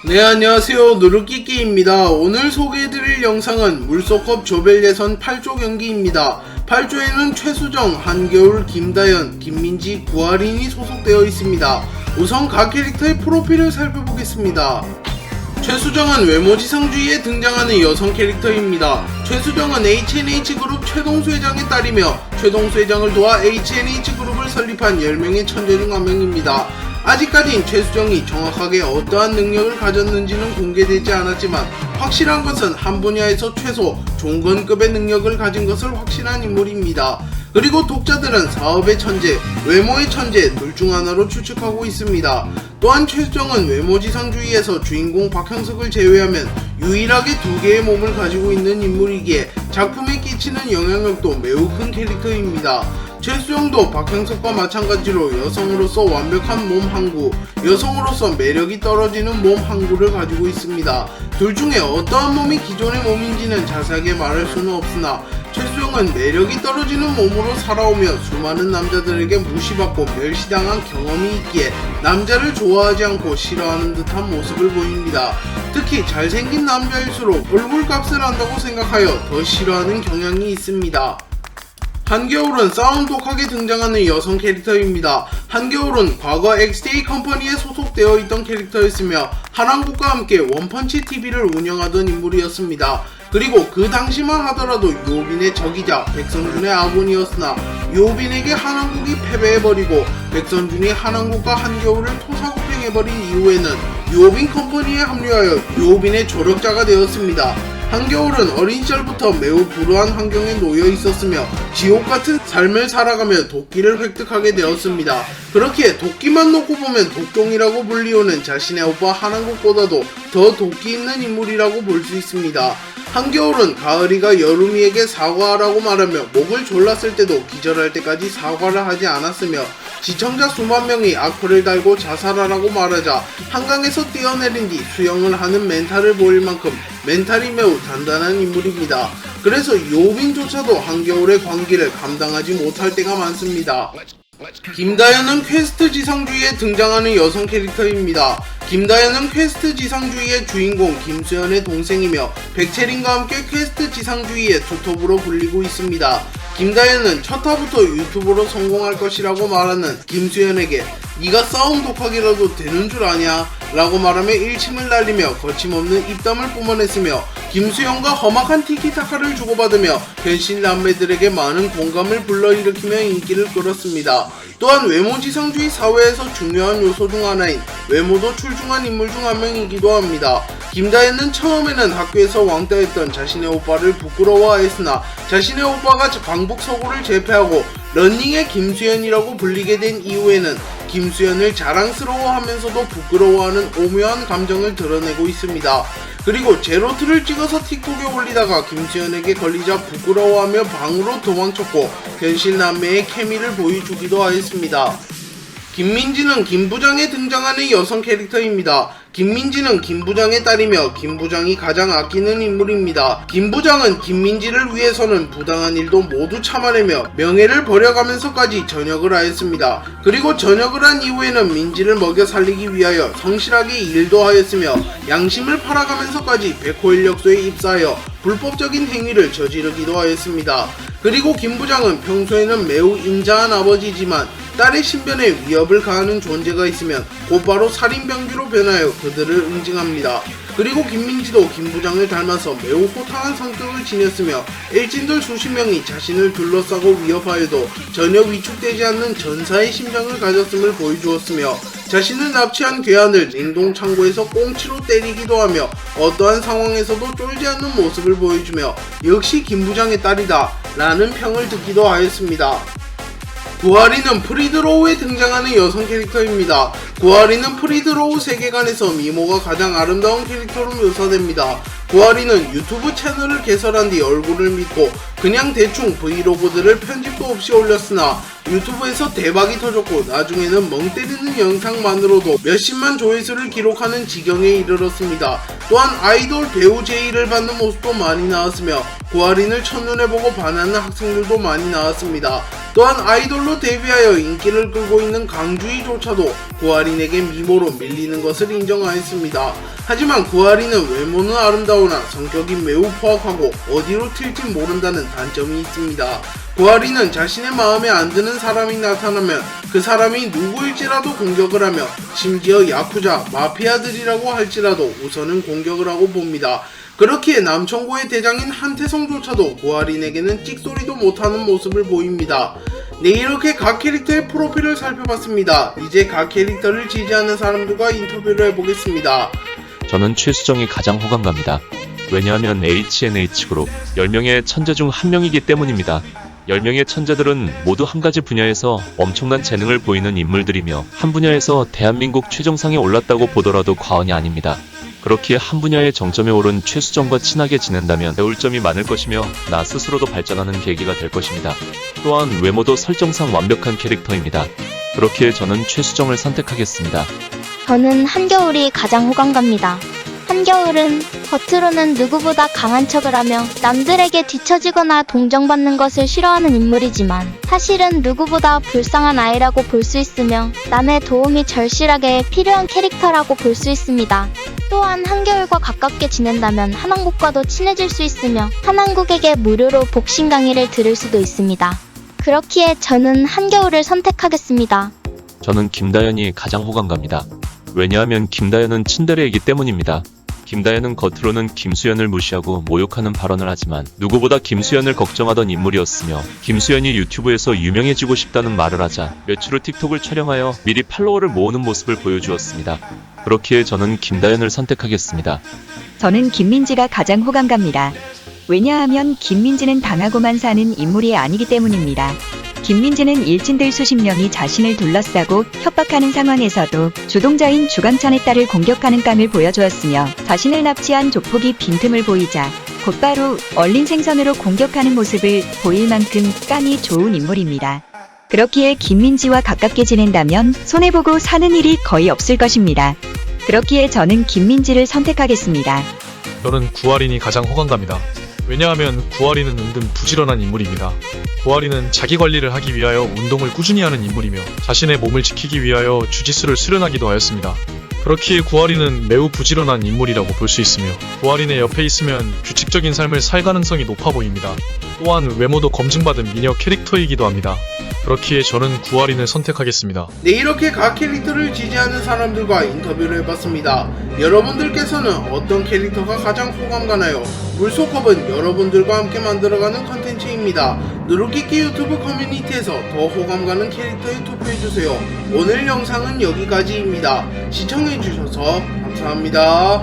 네, 안녕하세요. 누르끼끼입니다. 오늘 소개해드릴 영상은 물소컵 조별 예선 8조 경기입니다. 8조에는 최수정, 한겨울, 김다연, 김민지, 구하린이 소속되어 있습니다. 우선 각 캐릭터의 프로필을 살펴보겠습니다. 최수정은 외모지상주의에 등장하는 여성 캐릭터입니다. 최수정은 HNH그룹 최동수 회장의 딸이며 최동수 회장을 도와 HNH그룹을 설립한 10명의 천재 중 한 명입니다. 아직까진 최수정이 정확하게 어떠한 능력을 가졌는지는 공개되지 않았지만 확실한 것은 한 분야에서 최소 종건급의 능력을 가진 것을 확신한 인물입니다. 그리고 독자들은 사업의 천재, 외모의 천재 둘 중 하나로 추측하고 있습니다. 또한 최수정은 외모지상주의에서 주인공 박형석을 제외하면 유일하게 두 개의 몸을 가지고 있는 인물이기에 작품에 끼치는 영향력도 매우 큰 캐릭터입니다. 최수정도 박형석과 마찬가지로 여성으로서 완벽한 몸 한구, 여성으로서 매력이 떨어지는 몸 한구를 가지고 있습니다. 둘 중에 어떠한 몸이 기존의 몸인지는 자세하게 말할 수는 없으나 최수정은 매력이 떨어지는 몸으로 살아오며 수많은 남자들에게 무시받고 멸시당한 경험이 있기에 남자를 좋아하지 않고 싫어하는 듯한 모습을 보입니다. 특히 잘생긴 남자일수록 얼굴값을 한다고 생각하여 더 싫어하는 경향이 있습니다. 한겨울은 싸움 독하게 등장하는 여성 캐릭터입니다. 한겨울은 과거 XJ 컴퍼니에 소속되어 있던 캐릭터였으며 한한국과 함께 원펀치 TV를 운영하던 인물이었습니다. 그리고 그 당시만 하더라도 유호빈의 적이자 백선준의 아군이었으나 유호빈에게 한한국이 패배해버리고 백선준이 한한국과 한겨울을 토사구팽해버린 이후에는 유호빈 컴퍼니에 합류하여 유호빈의 조력자가 되었습니다. 한겨울은 어린 시절부터 매우 불우한 환경에 놓여 있었으며 지옥같은 삶을 살아가며 도끼를 획득하게 되었습니다. 그렇게 도끼만 놓고 보면 독종이라고 불리우는 자신의 오빠 한한국보다도 더 도끼 있는 인물이라고 볼 수 있습니다. 한겨울은 가을이가 여름이에게 사과하라고 말하며 목을 졸랐을 때도 기절할 때까지 사과를 하지 않았으며 시청자 수만 명이 악플을 달고 자살하라고 말하자 한강에서 뛰어내린 뒤 수영을 하는 멘탈을 보일 만큼 멘탈이 매우 단단한 인물입니다. 그래서 유호빈조차도 한겨울의 광기를 감당하지 못할 때가 많습니다. 김다연은 퀘스트 지상주의에 등장하는 여성 캐릭터입니다. 김다연은 퀘스트 지상주의의 주인공 김수현의 동생이며 백채린과 함께 퀘스트 지상주의의 투톱으로 불리고 있습니다. 김다연은 첫 화부터 유튜브로 성공할 것이라고 말하는 김수현에게 네가 싸움 독학이라도 되는 줄 아냐? 라고 말하며 일침을 날리며 거침없는 입담을 뿜어냈으며 김수현과 험악한 티키타카를 주고받으며 변신 남매들에게 많은 공감을 불러일으키며 인기를 끌었습니다. 또한 외모지상주의 사회에서 중요한 요소 중 하나인 외모도 출중한 인물 중 한 명이기도 합니다. 김다연은 처음에는 학교에서 왕따였던 자신의 오빠를 부끄러워하였으나 자신의 오빠가 광북서구를 제패하고 런닝의 김수현이라고 불리게 된 이후에는 김수현을 자랑스러워하면서도 부끄러워하는 오묘한 감정을 드러내고 있습니다. 그리고 제로투를 찍어서 틱톡에 올리다가 김수현에게 걸리자 부끄러워하며 방으로 도망쳤고 변신 남매의 케미를 보여주기도 하였습니다. 김민지는 김부장에 등장하는 여성 캐릭터입니다. 김민지는 김부장의 딸이며 김부장이 가장 아끼는 인물입니다. 김부장은 김민지를 위해서는 부당한 일도 모두 참아내며 명예를 버려가면서까지 전역을 하였습니다. 그리고 전역을 한 이후에는 민지를 먹여 살리기 위하여 성실하게 일도 하였으며 양심을 팔아가면서까지 백호인력소에 입사하여 불법적인 행위를 저지르기도 하였습니다. 그리고 김부장은 평소에는 매우 인자한 아버지지만 딸의 신변에 위협을 가하는 존재가 있으면 곧바로 살인병기로 변하여 그들을 응징합니다. 그리고 김민지도 김부장을 닮아서 매우 호탕한 성격을 지녔으며 일진들 수십 명이 자신을 둘러싸고 위협하여도 전혀 위축되지 않는 전사의 심장을 가졌음을 보여주었으며 자신을 납치한 괴한을 냉동창고에서 꽁치로 때리기도 하며 어떠한 상황에서도 쫄지 않는 모습을 보여주며 역시 김부장의 딸이다 라는 평을 듣기도 하였습니다. 구하린은 프리드로우에 등장하는 여성 캐릭터입니다. 구하린은 프리드로우 세계관에서 미모가 가장 아름다운 캐릭터로 묘사됩니다. 구하린은 유튜브 채널을 개설한 뒤 얼굴을 믿고 그냥 대충 브이로그들을 편집도 없이 올렸으나 유튜브에서 대박이 터졌고 나중에는 멍 때리는 영상만으로도 몇십만 조회수를 기록하는 지경에 이르렀습니다. 또한 아이돌 배우 제의를 받는 모습도 많이 나왔으며 구아린을 첫눈에 보고 반하는 학생들도 많이 나왔습니다. 또한 아이돌로 데뷔하여 인기를 끌고 있는 강주희조차도 구아린에게 미모로 밀리는 것을 인정하였습니다. 하지만 구아린은 외모는 아름다우나 성격이 매우 포악하고 어디로 튈지 모른다는 단점이 있습니다. 구아린은 자신의 마음에 안 드는 사람이 나타나면 그 사람이 누구일지라도 공격을 하며 심지어 야쿠자, 마피아들이라고 할지라도 우선은 공격을 하고 봅니다. 그렇기에 남천고의 대장인 한태성조차도 구아린에게는 찍소리도 못하는 모습을 보입니다. 네, 이렇게 각 캐릭터의 프로필을 살펴봤습니다. 이제 각 캐릭터를 지지하는 사람들과 인터뷰를 해보겠습니다. 저는 최수정이 가장 호감 갑니다. 왜냐하면 HNH그룹 10명의 천재 중 한 명이기 때문입니다. 10명의 천재들은 모두 한 가지 분야에서 엄청난 재능을 보이는 인물들이며 한 분야에서 대한민국 최정상에 올랐다고 보더라도 과언이 아닙니다. 그렇기에 한 분야의 정점에 오른 최수정과 친하게 지낸다면 배울 점이 많을 것이며 나 스스로도 발전하는 계기가 될 것입니다. 또한 외모도 설정상 완벽한 캐릭터입니다. 그렇기에 저는 최수정을 선택하겠습니다. 저는 한겨울이 가장 호감 갑니다. 한겨울은 겉으로는 누구보다 강한 척을 하며 남들에게 뒤처지거나 동정받는 것을 싫어하는 인물이지만 사실은 누구보다 불쌍한 아이라고 볼 수 있으며 남의 도움이 절실하게 필요한 캐릭터라고 볼 수 있습니다. 또한 한겨울과 가깝게 지낸다면 한왕국과도 친해질 수 있으며 한왕국에게 무료로 복싱 강의를 들을 수도 있습니다. 그렇기에 저는 한겨울을 선택하겠습니다. 저는 김다연이 가장 호감 갑니다. 왜냐하면 김다연은 츤데레이기 때문입니다. 김다연은 겉으로는 김수현을 무시하고 모욕하는 발언을 하지만 누구보다 김수현을 걱정하던 인물이었으며 김수현이 유튜브에서 유명해지고 싶다는 말을 하자 며칠 후 틱톡을 촬영하여 미리 팔로워를 모으는 모습을 보여주었습니다. 그렇기에 저는 김다연을 선택하겠습니다. 저는 김민지가 가장 호감 갑니다. 왜냐하면 김민지는 당하고만 사는 인물이 아니기 때문입니다. 김민지는 일진들 수십 명이 자신을 둘러싸고 협박하는 상황에서도 주동자인 주광찬의 딸을 공격하는 깡을 보여주었으며 자신을 납치한 조폭이 빈틈을 보이자 곧바로 얼린 생선으로 공격하는 모습을 보일 만큼 깡이 좋은 인물입니다. 그렇기에 김민지와 가깝게 지낸다면 손해보고 사는 일이 거의 없을 것입니다. 그렇기에 저는 김민지를 선택하겠습니다. 저는 구아린이 가장 호감 갑니다. 왜냐하면 구아린은 은근 부지런한 인물입니다. 구아린은 자기 관리를 하기 위하여 운동을 꾸준히 하는 인물이며 자신의 몸을 지키기 위하여 주짓수를 수련하기도 하였습니다. 그렇기에 구아린은 매우 부지런한 인물이라고 볼 수 있으며 구아린의 옆에 있으면 규칙적인 삶을 살 가능성이 높아 보입니다. 또한 외모도 검증받은 미녀 캐릭터이기도 합니다. 그렇기에 저는 구아린을 선택하겠습니다. 네, 이렇게 각 캐릭터를 지지하는 사람들과 인터뷰를 해봤습니다. 여러분들께서는 어떤 캐릭터가 가장 호감 가나요? 물속컵은 여러분들과 함께 만들어가는 컨텐츠입니다. 누르끼끼 유튜브 커뮤니티에서 더 호감 가는 캐릭터에 투표해주세요. 오늘 영상은 여기까지입니다. 시청해주셔서 감사합니다.